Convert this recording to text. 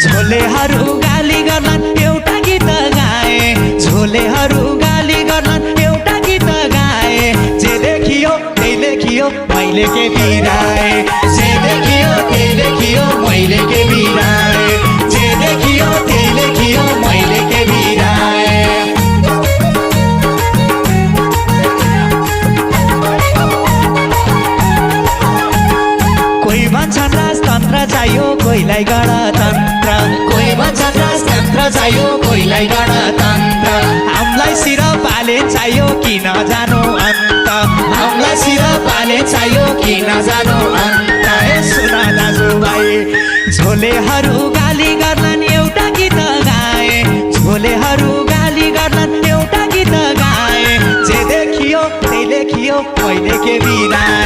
झोलेहरू गाली गर्लान् एउटा गीत गाए झोलेहरू गाली गर्लान् एउटा गीत गाए जे देखियो त्यही लेखियो मैले के बिराए जे देखियो त्यही लेखियो मैले के बिराए जे देखियो त्यही लेखियो मैले के बिराए कोही भन्छन् राजतन्त्र चाहियो कोहीलाई गणतन्त्र कोही भन्छन् राजतन्त्र चाहियो कोहीलाई गणतन्त्र हामीलाई सिरपाले चाहियो कि नजानु अन्त हामीलाई सिरपाले चाहियो कि नजानु अन्त ए सुन दाजुभाइ झोलेहरू गाली गर्लान् एउटा गीत गाए झोलेहरू गाली गर्लान् एउटा गीत गाए जे देखियो त्यही लेखियो मैले के बिराए